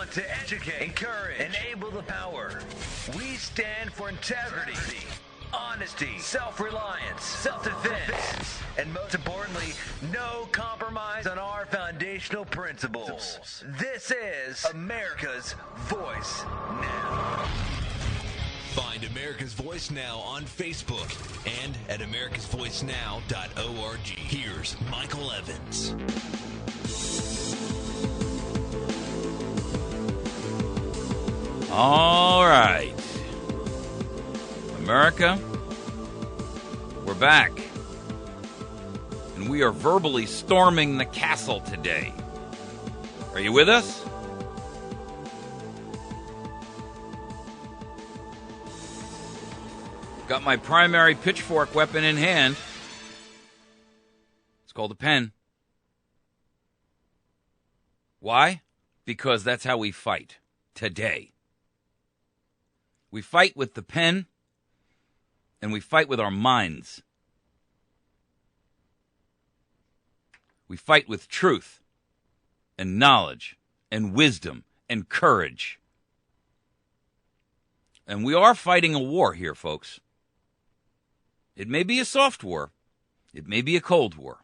want to educate, encourage, enable the power. We stand for integrity, honesty, self-reliance, self-defense, and most importantly, no compromise on our foundational principles. This is America's Voice Now. Find America's Voice Now on Facebook and at americasvoicenow.org. Here's Michael Evans. All right. America, we're back. And we are verbally storming the castle today. Are you with us? Got my primary pitchfork weapon in hand. It's called a pen. Why? Because that's how we fight today. We fight with the pen, and we fight with our minds. We fight with truth and knowledge and wisdom and courage. And we are fighting a war here, folks. It may be a soft war. It may be a cold war.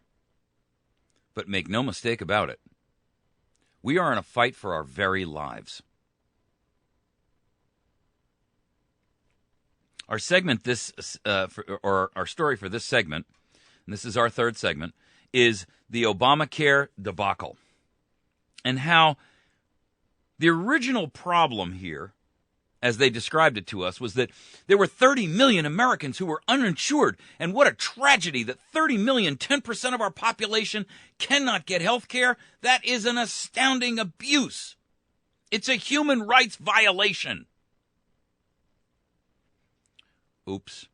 But make no mistake about it. We are in a fight for our very lives. Our segment, our story for this segment, and this is our third segment, is the Obamacare debacle. And how the original problem here, as they described it to us, was that there were 30 million Americans who were uninsured. And what a tragedy that 30 million, 10% of our population, cannot get health care. That is an astounding abuse. It's a human rights violation. Oops.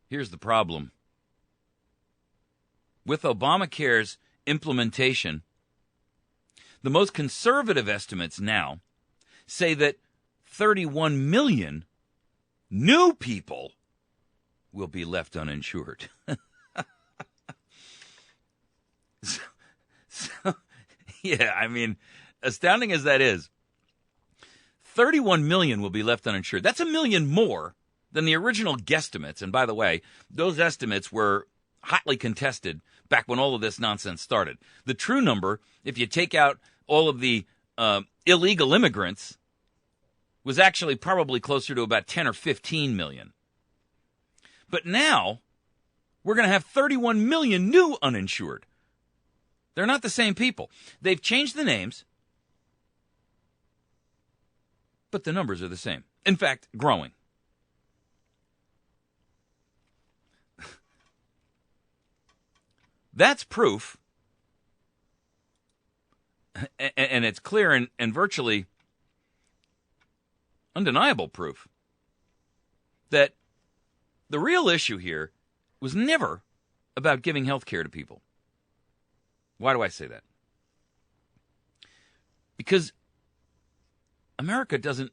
Here's the problem. With Obamacare's implementation, the most conservative estimates now say that 31 million new people will be left uninsured. Yeah, I mean, astounding as that is, 31 million will be left uninsured. That's a million more than the original guesstimates. And by the way, those estimates were hotly contested back when all of this nonsense started. The true number, if you take out all of the illegal immigrants, was actually probably closer to about 10 or 15 million. But now, we're going to have 31 million new uninsured. They're not the same people. They've changed the names, but the numbers are the same. In fact, growing. That's proof, and it's clear and virtually undeniable proof, that the real issue here was never about giving health care to people. Why do I say that? Because America doesn't...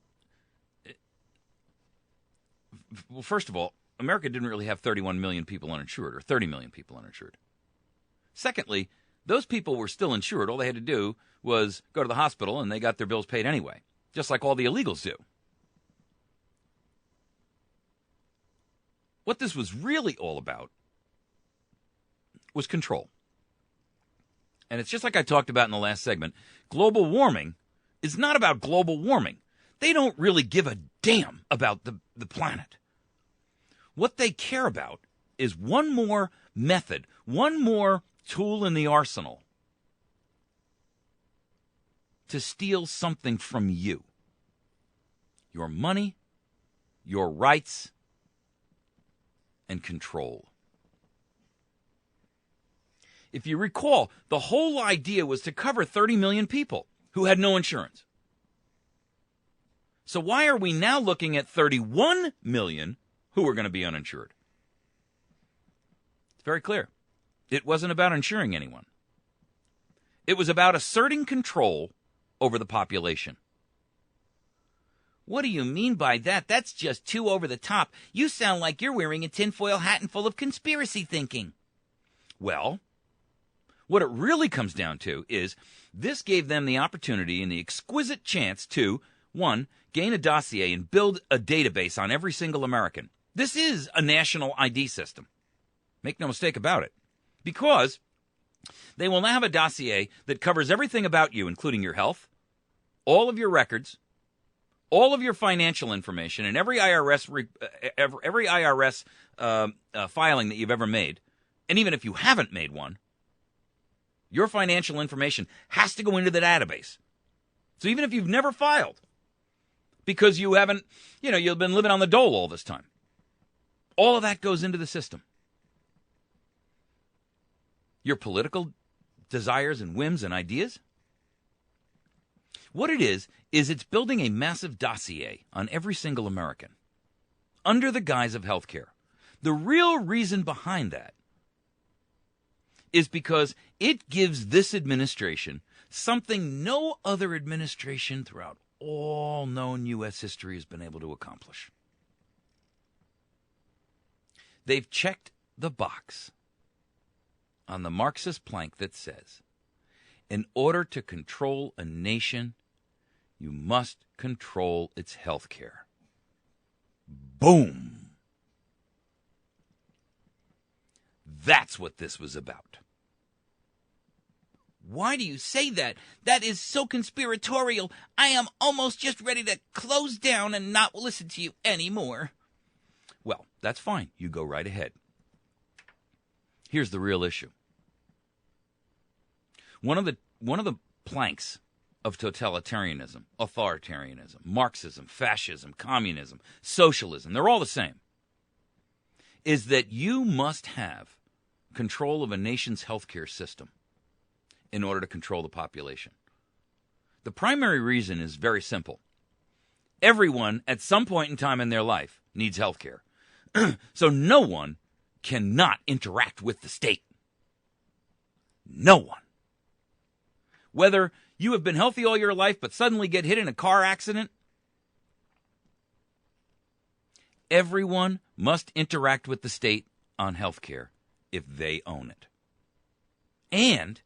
Well, first of all, America didn't really have 31 million people uninsured or 30 million people uninsured. Secondly, those people were still insured. All they had to do was go to the hospital and they got their bills paid anyway, just like all the illegals do. What this was really all about was control. And it's just like I talked about in the last segment. Global warming is not about global warming. They don't really give a damn about the planet. What they care about is one more method, one more tool in the arsenal to steal something from you. Your money, your rights, and control. If you recall, the whole idea was to cover 30 million people who had no insurance. So why are we now looking at 31 million who are going to be uninsured? It's very clear. It wasn't about insuring anyone. It was about asserting control over the population. What do you mean by that? That's just too over the top. You sound like you're wearing a tinfoil hat and full of conspiracy thinking. Well, What it really comes down to is this gave them the opportunity and the exquisite chance to, one, gain a dossier and build a database on every single American. This is a national ID system. Make no mistake about it. Because they will now have a dossier that covers everything about you, including your health, all of your records, all of your financial information, and every IRS filing that you've ever made. And even if you haven't made one, your financial information has to go into the database. So even if you've never filed, because you haven't, you've been living on the dole all this time, all of that goes into the system. Your political desires and whims and ideas. What it is it's building a massive dossier on every single American under the guise of health care. The real reason behind that is because it gives this administration something no other administration throughout all known U.S. history has been able to accomplish. They've checked the box on the Marxist plank that says, in order to control a nation, you must control its health care. Boom! That's what this was about. Why do you say that? That is so conspiratorial. I am almost just ready to close down and not listen to you anymore. Well, that's fine. You go right ahead. Here's the real issue. One of the planks of totalitarianism, authoritarianism, Marxism, fascism, communism, socialism, they're all the same, is that you must have control of a nation's healthcare system in order to control the population. The primary reason is very simple. Everyone at some point in time in their life needs healthcare. So no one cannot interact with the state. No one. Whether you have been healthy all your life but suddenly get hit in a car accident, everyone must interact with the state on health care if they own it. And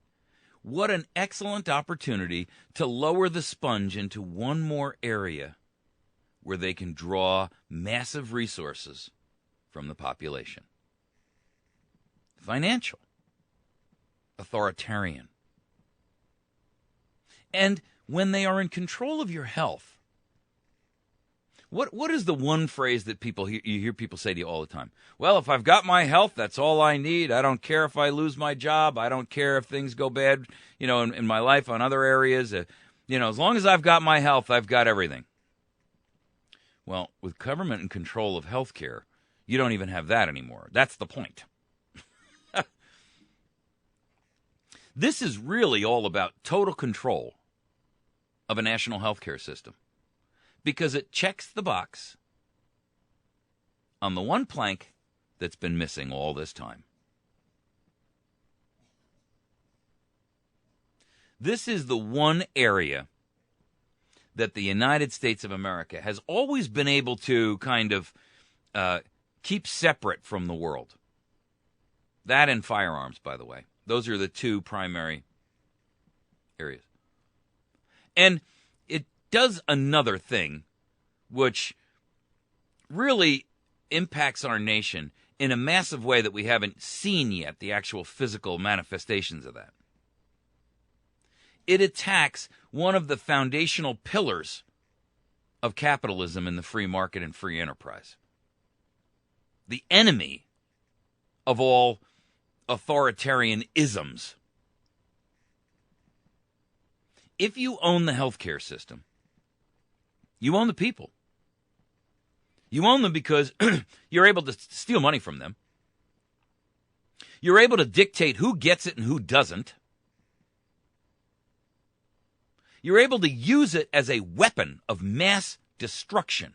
what an excellent opportunity to lower the sponge into one more area where they can draw massive resources from the population. Financial. Authoritarian. And when they are in control of your health, what is the one phrase that you hear people say to you all the time? Well, if I've got my health, that's all I need. I don't care if I lose my job. I don't care if things go bad, in my life on other areas. As long as I've got my health, I've got everything. Well, with government in control of health care, you don't even have that anymore. That's the point. This is really all about total control of a national healthcare system because it checks the box on the one plank that's been missing all this time. This is the one area that the United States of America has always been able to kind of keep separate from the world. That and firearms, by the way. Those are the two primary areas. And it does another thing which really impacts our nation in a massive way that we haven't seen yet, the actual physical manifestations of that. It attacks one of the foundational pillars of capitalism and the free market and free enterprise. The enemy of all authoritarian isms. If you own the healthcare system, you own the people. You own them because you're able to steal money from them. You're able to dictate who gets it and who doesn't. You're able to use it as a weapon of mass destruction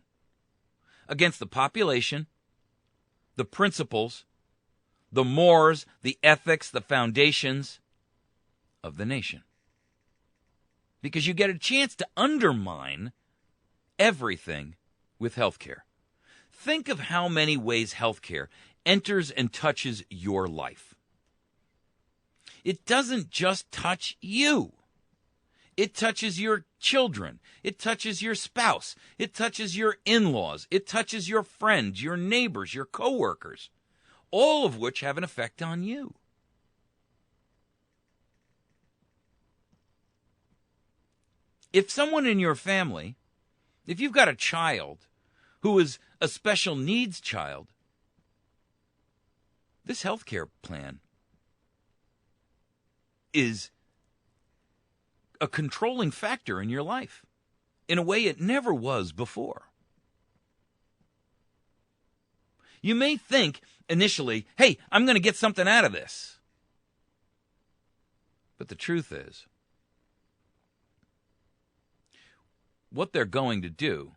against the population, the principles, the mores, the ethics, the foundations of the nation. Because you get a chance to undermine everything with healthcare. Think of how many ways healthcare enters and touches your life. it doesn't just touch you. It touches your children. It touches your spouse. It touches your in-laws. It touches your friends, your neighbors, your coworkers, all of which have an effect on you. If someone in your family, if you've got a child who is a special needs child, this health care plan is a controlling factor in your life in a way it never was before. You may think initially, hey, I'm going to get something out of this. But the truth is, what they're going to do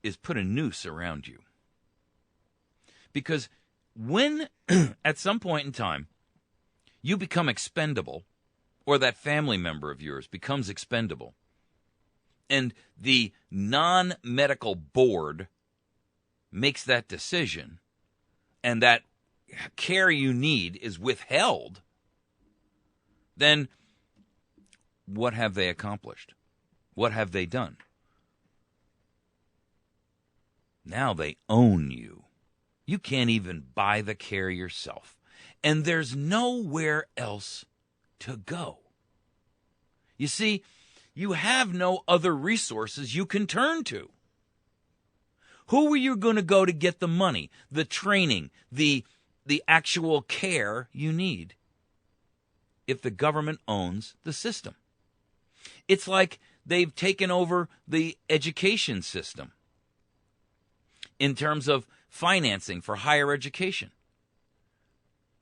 is put a noose around you. Because when, at some point in time, you become expendable, or that family member of yours becomes expendable, and the non-medical board makes that decision, and that care you need is withheld, then what have they accomplished? What have they done? Now they own you. You can't even buy the care yourself. And there's nowhere else to go. You see, you have no other resources you can turn to. Who are you going to go to get the money, the training, the actual care you need if the government owns the system? It's like they've taken over the education system in terms of financing for higher education.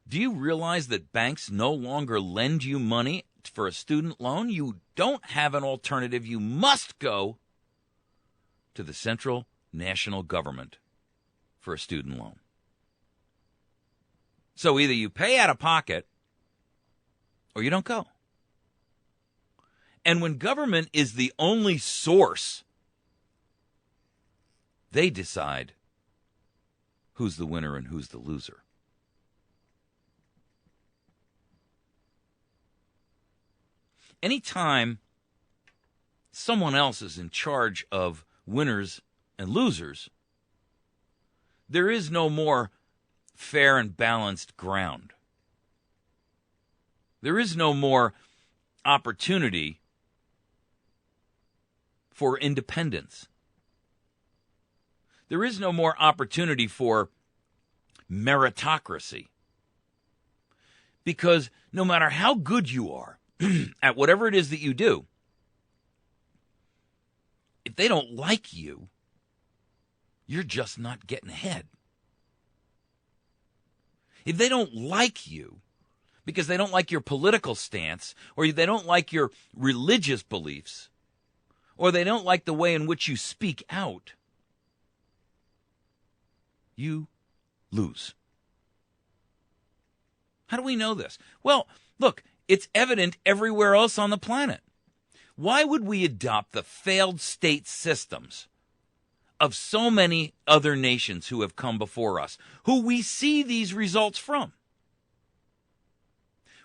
Do you realize that banks no longer lend you money for a student loan? You don't have an alternative. You must go to the central national government for a student loan. So either you pay out of pocket or you don't go. And when government is the only source, they decide who's the winner and who's the loser. Anytime someone else is in charge of winners and losers, there is no more fair and balanced ground. There is no more opportunity for independence. There is no more opportunity for meritocracy. Because no matter how good you are at whatever it is that you do, if they don't like you, you're just not getting ahead. If they don't like you because they don't like your political stance, or they don't like your religious beliefs, or they don't like the way in which you speak out, you lose. How do we know this? Well, look, it's evident everywhere else on the planet. Why would we adopt the failed state systems of so many other nations who have come before us, who we see these results from?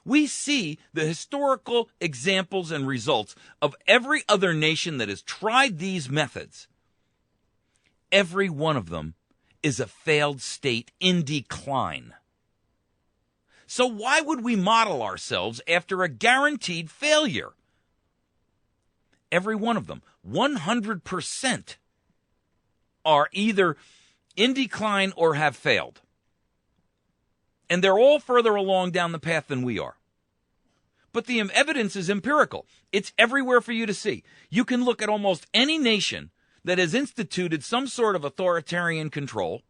We see the historical examples and results of every other nation that has tried these methods. Every one of them is a failed state in decline. So why would we model ourselves after a guaranteed failure? Every one of them, 100%, are either in decline or have failed. And they're all further along down the path than we are. But the evidence is empirical. It's everywhere for you to see. You can look at almost any nation that has instituted some sort of authoritarian control,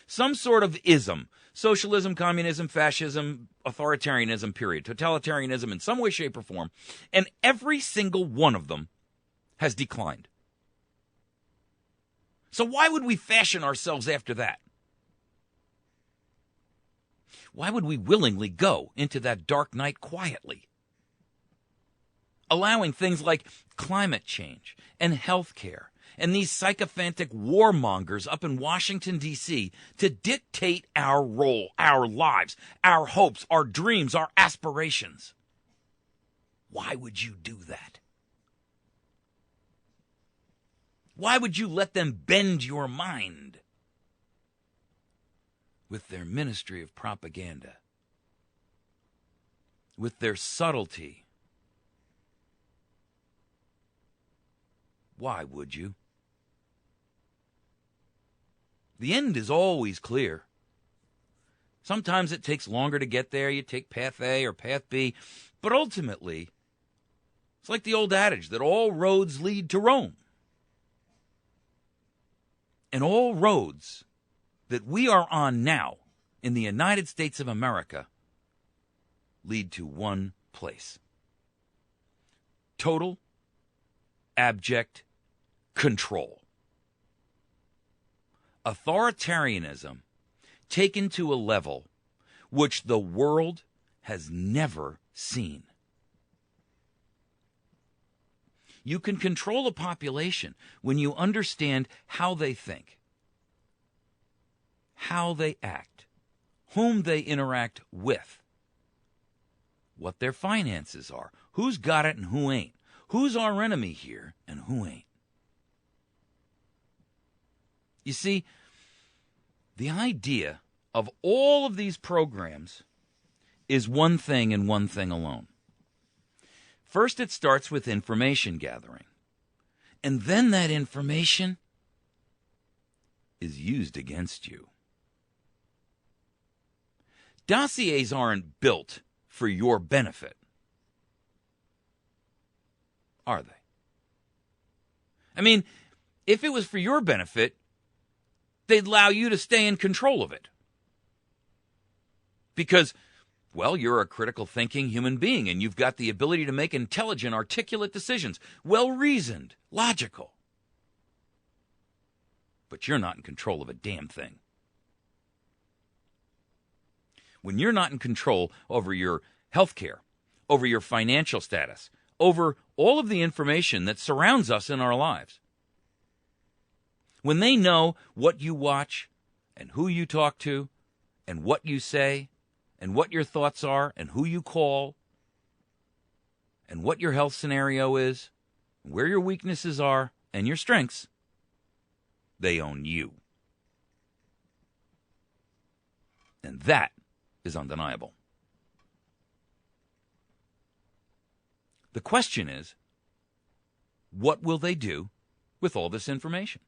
some sort of ism, socialism, communism, fascism, authoritarianism, period, totalitarianism in some way, shape, or form, and every single one of them has declined. So why would we fashion ourselves after that? Why would we willingly go into that dark night quietly? Allowing things like climate change and health care and these sycophantic warmongers up in Washington, D.C. to dictate our role, our lives, our hopes, our dreams, our aspirations. Why would you do that? Why would you let them bend your mind with their ministry of propaganda, with their subtlety? Why would you? The end is always clear. Sometimes it takes longer to get there. You take path A or path B. But ultimately, it's like the old adage that all roads lead to Rome. And all roads that we are on now in the United States of America lead to one place. Total, abject control. Authoritarianism taken to a level which the world has never seen. You can control a population when you understand how they think, how they act, whom they interact with, what their finances are, who's got it and who ain't, who's our enemy here and who ain't. You see, the idea of all of these programs is one thing and one thing alone. First, it starts with information gathering. And then that information is used against you. Dossiers aren't built for your benefit, are they? I mean, if it was for your benefit, they'd allow you to stay in control of it. Because, well, you're a critical thinking human being, and you've got the ability to make intelligent, articulate decisions, well-reasoned, logical. But you're not in control of a damn thing. When you're not in control over your health care, over your financial status, over all of the information that surrounds us in our lives, when they know what you watch and who you talk to and what you say and what your thoughts are and who you call and what your health scenario is, where your weaknesses are and your strengths, they own you. And that is undeniable. The question is, what will they do with all this information?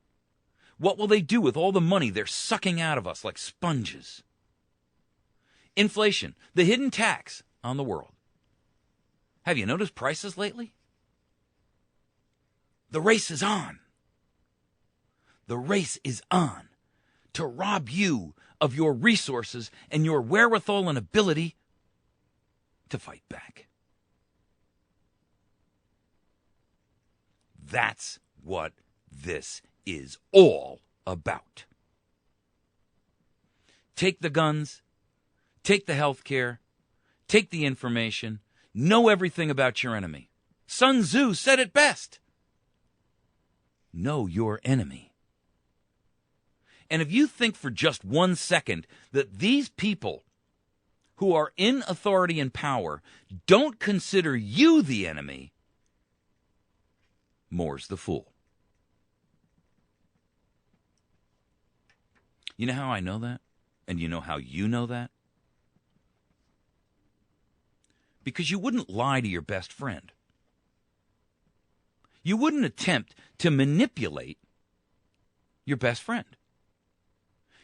What will they do with all the money they're sucking out of us like sponges? Inflation, the hidden tax on the world. Have you noticed prices lately? The race is on. The race is on to rob you of your resources and your wherewithal and ability to fight back. That's what this is all about. Take the guns, take the health care, take the information, know everything about your enemy. Sun Tzu said it best. Know your enemy. And if you think for just 1 second that these people who are in authority and power don't consider you the enemy, more's the fool. You know how I know that? And you know how you know that? Because you wouldn't lie to your best friend. You wouldn't attempt to manipulate your best friend.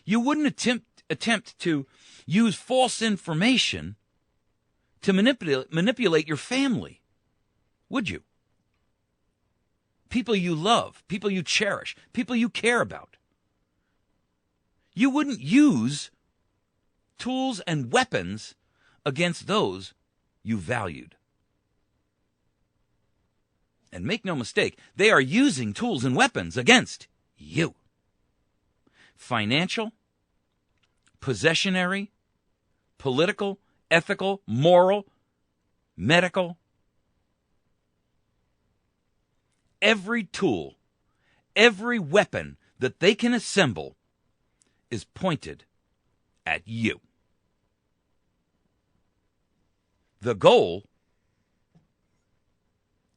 You wouldn't attempt to use false information to manipulate your family, would you? People you love, people you cherish, people you care about. You wouldn't use tools and weapons against those you valued. And make no mistake, they are using tools and weapons against you. Financial, possessionary, political, ethical, moral, medical. Every tool, every weapon that they can assemble is pointed at you. The goal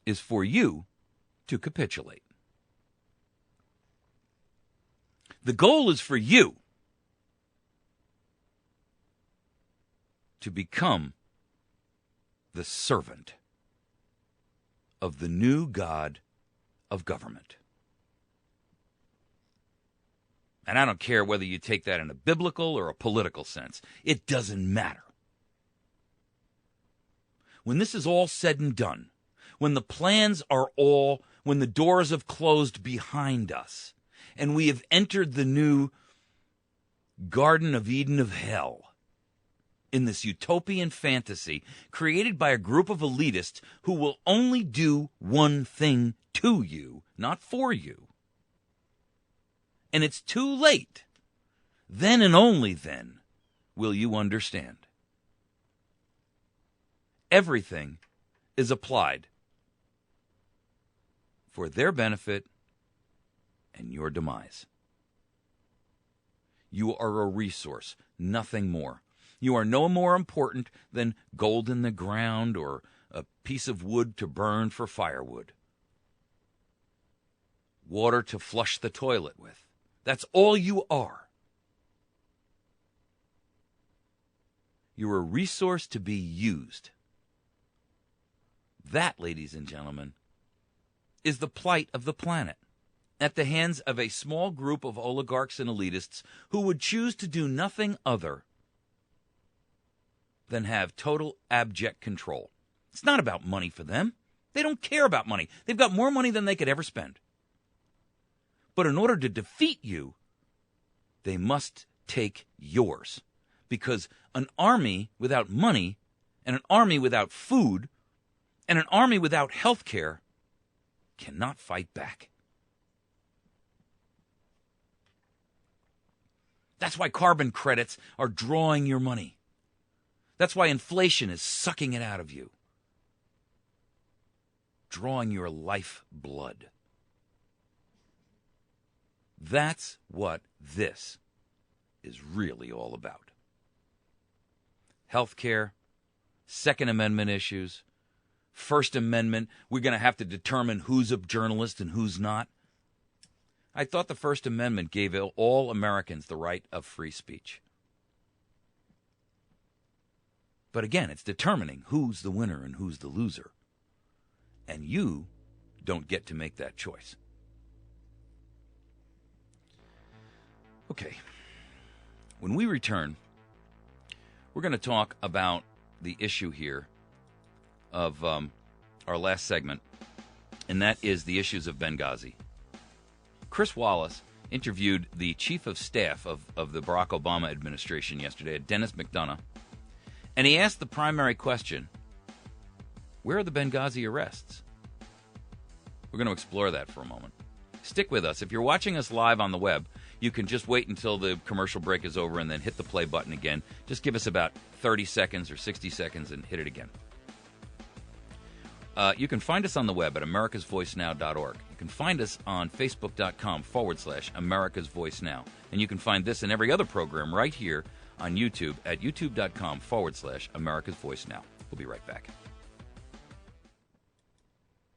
is for you to capitulate. The goal is for you to become the servant of the new God of government. And I don't care whether you take that in a biblical or a political sense. It doesn't matter. When this is all said and done, when the plans are all, when the doors have closed behind us, and we have entered the new Garden of Eden of hell, in this utopian fantasy created by a group of elitists who will only do one thing to you, not for you. And it's too late. Then and only then will you understand. Everything is applied for their benefit and your demise. You are a resource, nothing more. You are no more important than gold in the ground or a piece of wood to burn for firewood. Water to flush the toilet with. That's all you are. You're a resource to be used. That, ladies and gentlemen, is the plight of the planet at the hands of a small group of oligarchs and elitists who would choose to do nothing other than have total abject control. It's not about money for them. They don't care about money. They've got more money than they could ever spend. But in order to defeat you, they must take yours. Because an army without money, and an army without food, and an army without health care cannot fight back. That's why carbon credits are drawing your money. That's why inflation is sucking it out of you, drawing your life blood. That's what this is really all about. Healthcare, Second Amendment issues, First Amendment, we're going to have to determine who's a journalist and who's not. I thought the First Amendment gave all Americans the right of free speech. But again, it's determining who's the winner and who's the loser. And you don't get to make that choice. Okay. When we return, we're going to talk about the issue here of our last segment, and that is the issues of Benghazi. Chris Wallace interviewed the chief of staff of the Barack Obama administration yesterday, Dennis McDonough, and he asked the primary question, where are the Benghazi arrests? We're going to explore that for a moment. Stick with us. If you're watching us live on the web, you can just wait until the commercial break is over and then hit the play button again. Just give us about 30 seconds or 60 seconds and hit it again. You can find us on the web at americasvoicenow.org. You can find us on facebook.com/americasvoicenow. And you can find this and every other program right here on YouTube at youtube.com/americasvoicenow. We'll be right back.